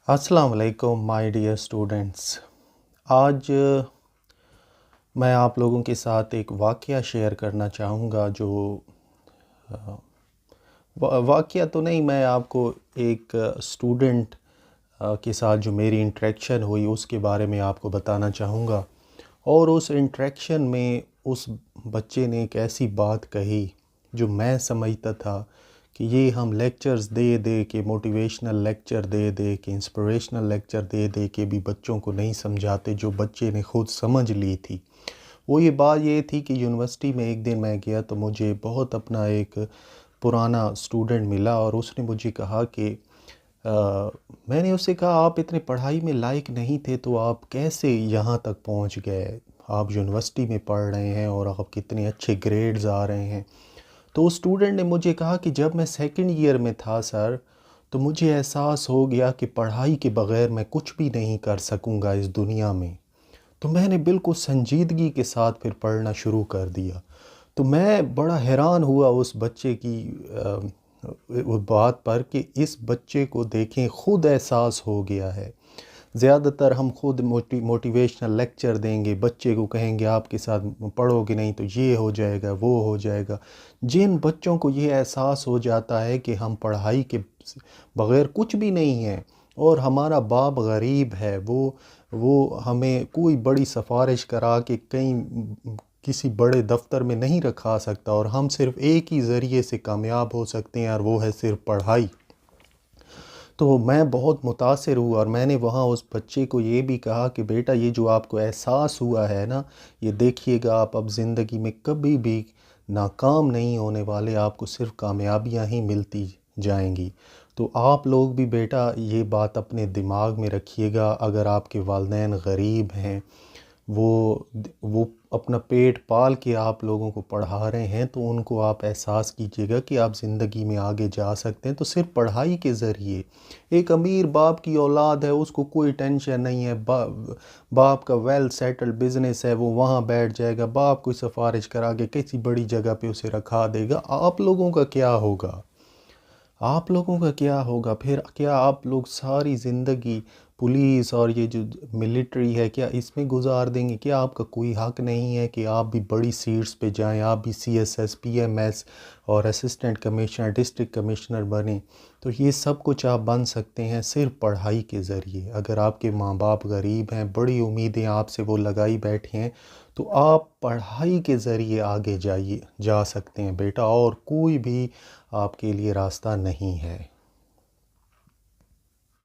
अस्सलाम वालेकुम my dear students. आज मैं आप लोगों के साथ एक वाक़या शेयर करना चाहूँगा जो अ, वाक़या तो नहीं, मैं आपको एक स्टूडेंट के साथ जो मेरी इंटरेक्शन हुई उसके बारे में आपको बताना चाहूँगा। और उस इंटरेक्शन में उस बच्चे ने एक ऐसी बात कही जो मैं समझता था कि ये हम लेक्चर्स दे दे के, मोटिवेशनल लेक्चर दे दे के, इंस्पिरेशनल लेक्चर दे दे के भी बच्चों को नहीं समझाते, जो बच्चे ने खुद समझ ली थी। वो ये बात ये थी कि यूनिवर्सिटी में एक दिन मैं गया तो मुझे बहुत अपना एक पुराना स्टूडेंट मिला और उसने मुझे कहा कि मैंने उससे कहा, आप इतने पढ़ाई में लायक नहीं थे तो आप कैसे यहाँ तक पहुँच गए? आप यूनिवर्सिटी में पढ़ रहे हैं और आप कितने अच्छे ग्रेड्स आ रहे हैं। तो उस स्टूडेंट ने मुझे कहा कि जब मैं सेकंड ईयर में था सर, तो मुझे एहसास हो गया कि पढ़ाई के बग़ैर मैं कुछ भी नहीं कर सकूँगा इस दुनिया में। तो मैंने बिल्कुल संजीदगी के साथ फिर पढ़ना शुरू कर दिया। तो मैं बड़ा हैरान हुआ उस बच्चे की उस बात पर कि इस बच्चे को देखें, खुद एहसास हो गया है। ज़्यादातर हम खुद मोटिवेशनल लेक्चर देंगे, बच्चे को कहेंगे आपके साथ पढ़ोगे नहीं तो ये हो जाएगा, वो हो जाएगा। जिन बच्चों को ये एहसास हो जाता है कि हम पढ़ाई के बग़ैर कुछ भी नहीं हैं और हमारा बाप गरीब है, वो हमें कोई बड़ी सिफारिश करा के कहीं किसी बड़े दफ्तर में नहीं रखा सकता और हम सिर्फ़ एक ही ज़रिए से कामयाब हो सकते हैं और वो है सिर्फ़ पढ़ाई। तो मैं बहुत मुतासिर हुआ और मैंने वहाँ उस बच्चे को ये भी कहा कि बेटा, ये जो आपको एहसास हुआ है ना, ये देखिएगा आप अब ज़िंदगी में कभी भी नाकाम नहीं होने वाले, आपको सिर्फ़ कामयाबियाँ ही मिलती जाएंगी। तो आप लोग भी बेटा ये बात अपने दिमाग में रखिएगा। अगर आपके वालिदैन गरीब हैं, वो अपना पेट पाल के आप लोगों को पढ़ा रहे हैं, तो उनको आप एहसास कीजिएगा कि आप ज़िंदगी में आगे जा सकते हैं। तो सिर्फ पढ़ाई के ज़रिए एक अमीर बाप की औलाद है, उसको कोई टेंशन नहीं है। बाप का वेल सेटल्ड बिजनेस है, वो वहाँ बैठ जाएगा, बाप कोई सिफारिश करा के किसी बड़ी जगह पे उसे रखा देगा। आप लोगों का क्या होगा? आप लोगों का क्या होगा फिर? क्या आप लोग सारी ज़िंदगी पुलिस और ये जो मिलिट्री है, क्या इसमें गुजार देंगे? क्या आपका कोई हक नहीं है कि आप भी बड़ी सीट्स पे जाएं, आप भी सीएसएस, पीएमएस और असिस्टेंट कमिश्नर, डिस्ट्रिक्ट कमिश्नर बने? तो ये सब कुछ आप बन सकते हैं सिर्फ पढ़ाई के ज़रिए। अगर आपके माँ बाप गरीब हैं, बड़ी उम्मीदें आपसे वो लगाई बैठे हैं, तो आप पढ़ाई के ज़रिए आगे जा सकते हैं बेटा, और कोई भी आपके लिए रास्ता नहीं है।